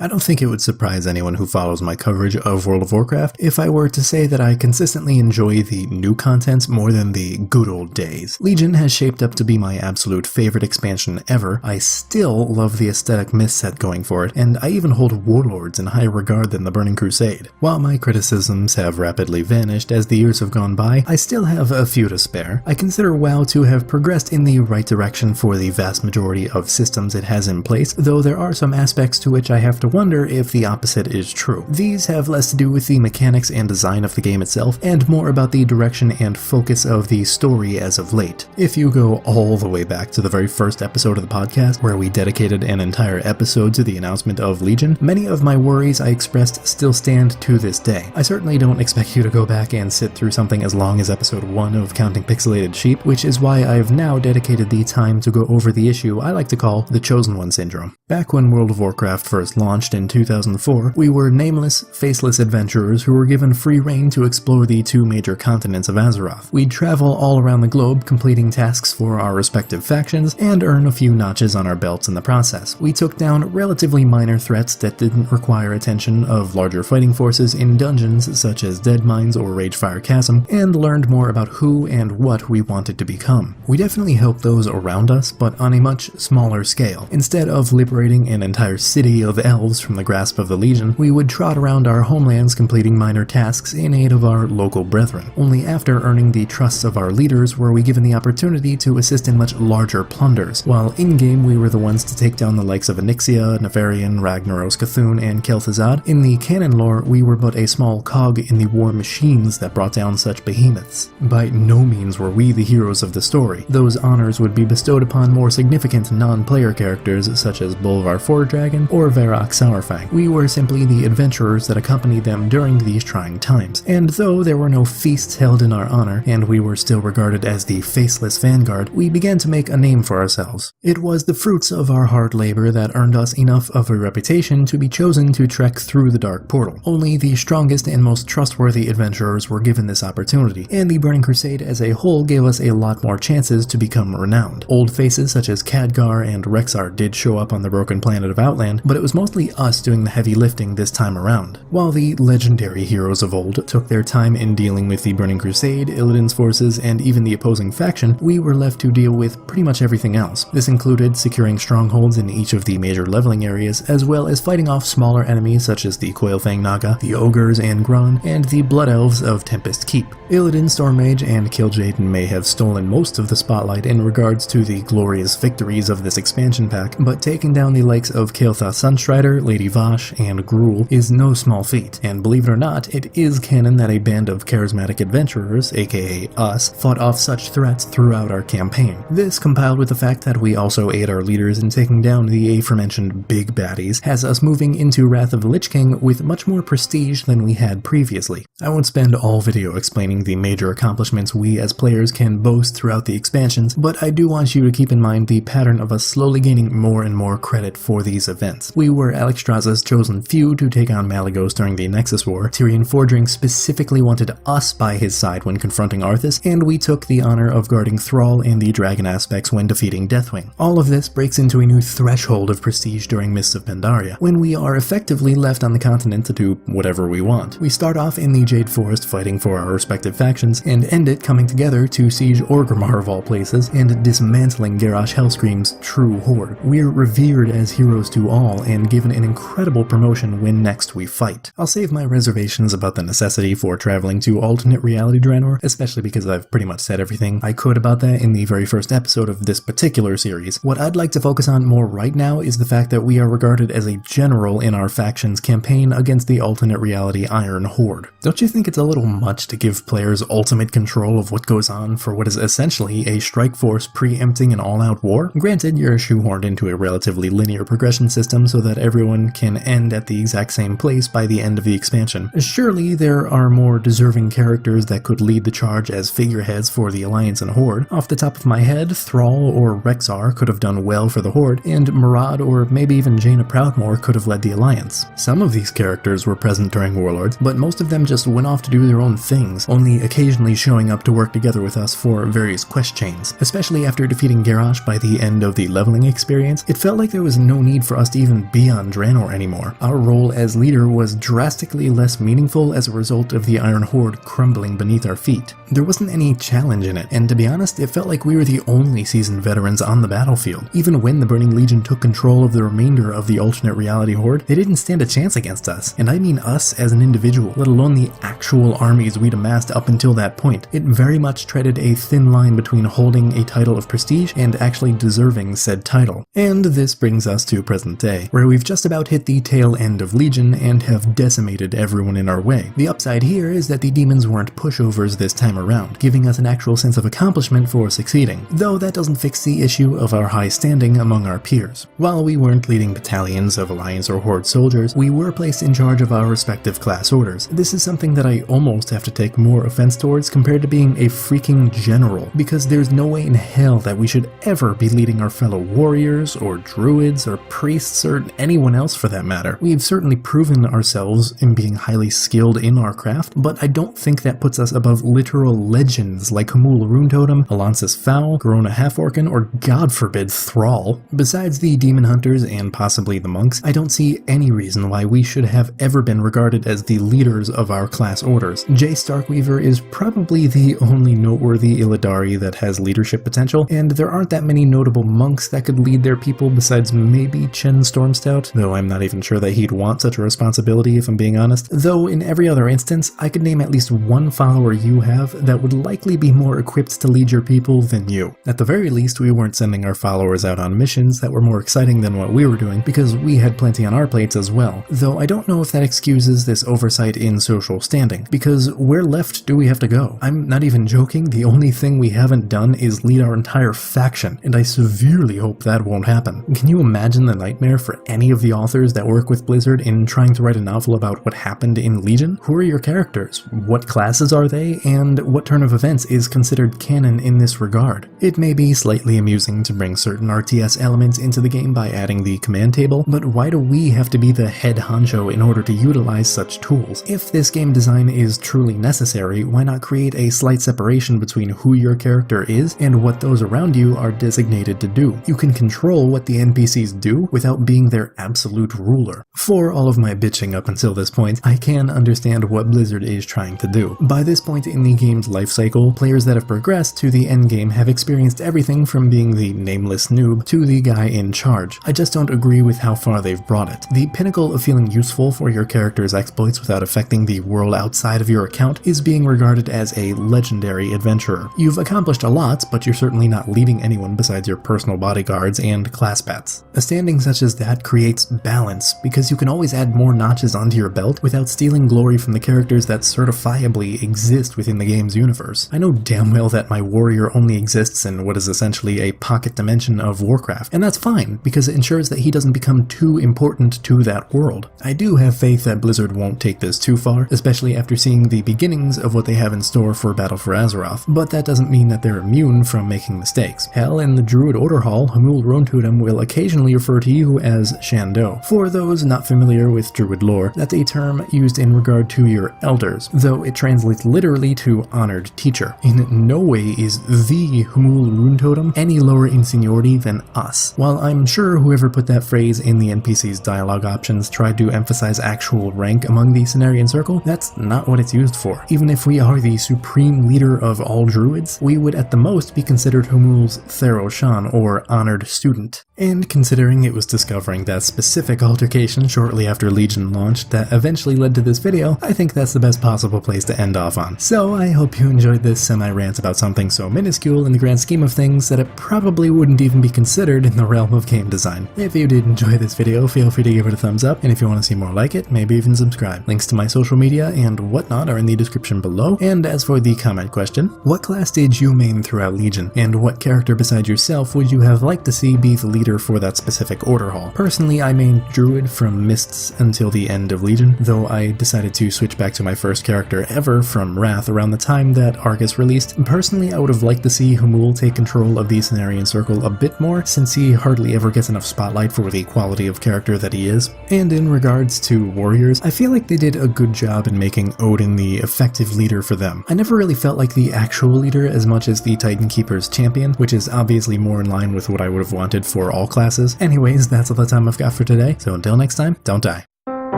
I don't think it would surprise anyone who follows my coverage of World of Warcraft if I were to say that I consistently enjoy the new content more than the good old days. Legion has shaped up to be my absolute favorite expansion ever. I still love the aesthetic myth set going for it, and I even hold Warlords in higher regard than the Burning Crusade. While my criticisms have rapidly vanished as the years have gone by, I still have a few to spare. I consider WoW to have progressed in the right direction for the vast majority of systems it has in place, though there are some aspects to which I have to wonder if the opposite is true. These have less to do with the mechanics and design of the game itself, and more about the direction and focus of the story as of late. If you go all the way back to the very first episode of the podcast, where we dedicated an entire episode to the announcement of Legion, many of my worries I expressed still stand to this day. I certainly don't expect you to go back and sit through something as long as episode 1 of Counting Pixelated Sheep, which is why I've now dedicated the time to go over the issue I like to call the Chosen One Syndrome. Back when World of Warcraft first launched in 2004, we were nameless, faceless adventurers who were given free rein to explore the two major continents of Azeroth. We'd travel all around the globe, completing tasks for our respective factions, and earn a few notches on our belts in the process. We took down relatively minor threats that didn't require attention of larger fighting forces in dungeons such as Deadmines or Ragefire Chasm, and learned more about who and what we wanted to become. We definitely helped those around us, but on a much smaller scale. Instead of liberating an entire city of elves from the grasp of the Legion, we would trot around our homelands completing minor tasks in aid of our local brethren. Only after earning the trusts of our leaders were we given the opportunity to assist in much larger plunders, while in-game we were the ones to take down the likes of Onyxia, Nefarian, Ragnaros, Cthulhu, and Kel'Thuzad. In the canon lore, we were but a small cog in the war machines that brought down such behemoths. By no means were we the heroes of the story. Those honors would be bestowed upon more significant non-player characters such as Bolvar Fordragon or Varrock Sourfang. We were simply the adventurers that accompanied them during these trying times, and though there were no feasts held in our honor, and we were still regarded as the faceless vanguard, we began to make a name for ourselves. It was the fruits of our hard labor that earned us enough of a reputation to be chosen to trek through the Dark Portal. Only the strongest and most trustworthy adventurers were given this opportunity, and the Burning Crusade as a whole gave us a lot more chances to become renowned. Old faces such as Khadgar and Rexxar did show up on the broken planet of Outland, but it was mostly us doing the heavy lifting this time around. While the legendary heroes of old took their time in dealing with the Burning Crusade, Illidan's forces, and even the opposing faction, we were left to deal with pretty much everything else. This included securing strongholds in each of the major leveling areas, as well as fighting off smaller enemies such as the Coilfang Naga, the Ogres and Grunn, and the Blood Elves of Tempest Keep. Illidan, Stormage, and Kil'jaeden may have stolen most of the spotlight in regards to the glorious victories of this expansion pack, but taking down the likes of Kael'thas Sunstrider, Lady Vashj, and Gruul is no small feat, and believe it or not, it is canon that a band of charismatic adventurers, aka us, fought off such threats throughout our campaign. This, compiled with the fact that we also aid our leaders in taking down the aforementioned big baddies, has us moving into Wrath of the Lich King with much more prestige than we had previously. I won't spend all video explaining the major accomplishments we as players can boast throughout the expansions, but I do want you to keep in mind the pattern of us slowly gaining more and more credit for these events. We were Alexstrasza's chosen few to take on Malygos during the Nexus War, Tyrion Fordring specifically wanted us by his side when confronting Arthas, and we took the honor of guarding Thrall and the dragon aspects when defeating Deathwing. All of this breaks into a new threshold of prestige during Mists of Pandaria, when we are effectively left on the continent to do whatever we want. We start off in the Jade Forest fighting for our respective factions, and end it coming together to siege Orgrimmar of all places, and dismantling Garrosh Hellscream's true horde. We're revered as heroes to all, and given an incredible promotion when next we fight. I'll save my reservations about the necessity for traveling to alternate reality Draenor, especially because I've pretty much said everything I could about that in the very first episode of this particular series. What I'd like to focus on more right now is the fact that we are regarded as a general in our faction's campaign against the alternate reality Iron Horde. Don't you think it's a little much to give players ultimate control of what goes on for what is essentially a strike force preempting an all-out war? Granted, you're shoehorned into a relatively linear progression system so that everyone can end at the exact same place by the end of the expansion. Surely there are more deserving characters that could lead the charge as figureheads for the Alliance and Horde. Off the top of my head, Thrall or Rexxar could have done well for the Horde, and Murad or maybe even Jaina Proudmoore could have led the Alliance. Some of these characters were present during Warlords, but most of them just went off to do their own things, only occasionally showing up to work together with us for various quest chains. Especially after defeating Garrosh by the end of the leveling experience, it felt like there was no need for us to even be on on Draenor anymore. Our role as leader was drastically less meaningful as a result of the Iron Horde crumbling beneath our feet. There wasn't any challenge in it, and to be honest, it felt like we were the only seasoned veterans on the battlefield. Even when the Burning Legion took control of the remainder of the alternate reality horde, they didn't stand a chance against us. And I mean us as an individual, let alone the actual armies we'd amassed up until that point. It very much treaded a thin line between holding a title of prestige and actually deserving said title. And this brings us to present day, where we've just about hit the tail end of Legion and have decimated everyone in our way. The upside here is that the demons weren't pushovers this time around, giving us an actual sense of accomplishment for succeeding, though that doesn't fix the issue of our high standing among our peers. While we weren't leading battalions of Alliance or Horde soldiers, we were placed in charge of our respective class orders. This is something that I almost have to take more offense towards compared to being a freaking general, because there's no way in hell that we should ever be leading our fellow warriors or druids or priests or anyone else for that matter. We've certainly proven ourselves in being highly skilled in our craft, but I don't think that puts us above literal legends like Humul Runetotem, Alansis Fowl, Corona Half-Orcan, or god forbid Thrall. Besides the demon hunters and possibly the monks, I don't see any reason why we should have ever been regarded as the leaders of our class orders. Jay Starkweaver is probably the only noteworthy Illidari that has leadership potential, and there aren't that many notable monks that could lead their people besides maybe Chen Stormstout, though I'm not even sure that he'd want such a responsibility if I'm being honest. Though in every other instance, I could name at least one follower you have that would likely be more equipped to lead your people than you. At the very least, we weren't sending our followers out on missions that were more exciting than what we were doing, because we had plenty on our plates as well. Though I don't know if that excuses this oversight in social standing, because where left do we have to go? I'm not even joking, the only thing we haven't done is lead our entire faction, and I severely hope that won't happen. Can you imagine the nightmare for any of the authors that work with Blizzard in trying to write a novel about what happened in Legion? Who are your characters? What classes are they? And what turn of events is considered canon in this regard? It may be slightly amusing to bring certain RTS elements into the game by adding the command table, but why do we have to be the head honcho in order to utilize such tools? If this game design is truly necessary, why not create a slight separation between who your character is and what those around you are designated to do? You can control what the NPCs do without being their absolute ruler. For all of my bitching up until this point, I can understand what Blizzard is trying to do. By this point in the game's life cycle, players that have progressed to the endgame have experienced everything from being the nameless noob to the guy in charge. I just don't agree with how far they've brought it. The pinnacle of feeling useful for your character's exploits without affecting the world outside of your account is being regarded as a legendary adventurer. You've accomplished a lot, but you're certainly not leading anyone besides your personal bodyguards and class pets. A standing such as that creates balance, because you can always add more notches onto your belt without stealing glory from the characters that certifiably exist within the game's universe. I know damn well that my warrior only exists in what is essentially a pocket dimension of Warcraft, and that's fine, because it ensures that he doesn't become too important to that world. I do have faith that Blizzard won't take this too far, especially after seeing the beginnings of what they have in store for Battle for Azeroth, but that doesn't mean that they're immune from making mistakes. Hell, in the Druid Order Hall, Humul Runetotem will occasionally refer to you as Shan'do. For those not familiar with Druid lore, that's a term used in regard to your elders, though it translates literally to honored teacher. In no way is the Humul Runetotem any lower in seniority than us. While I'm sure whoever put that phrase in the NPC's dialogue options tried to emphasize actual rank among the Cenarian Circle, that's not what it's used for. Even if we are the supreme leader of all druids, we would at the most be considered Humul's Thero Shan, or honored student. And considering it was discovering that specific altercation shortly after Legion launched that eventually led to this video, I think that's the best possible place to end off on. So I hope you enjoyed this semi-rant about something so minuscule in the grand scheme of things that it probably wouldn't even be considered in the realm of game design. If you did enjoy this video, feel free to give it a thumbs up, and if you want to see more like it, maybe even subscribe. Links to my social media and whatnot are in the description below. And as for the comment question, what class did you main throughout Legion, and what character besides yourself would you have liked to see be the leader for that specific order hall? Personally, I mained Druid from Mists until the end of Legion, though I decided to switch back to my first character ever from Wrath around the time that Argus released. Personally, I would have liked to see Humul take control of the Cenarian Circle a bit more, since he hardly ever gets enough spotlight for the quality of character that he is. And in regards to warriors, I feel like they did a good job in making Odin the effective leader for them. I never really felt like the actual leader as much as the Titan Keeper's champion, which is obviously more in line with what I would have wanted for all classes. Anyways, that's all the time I've got for for today, so until next time, don't die.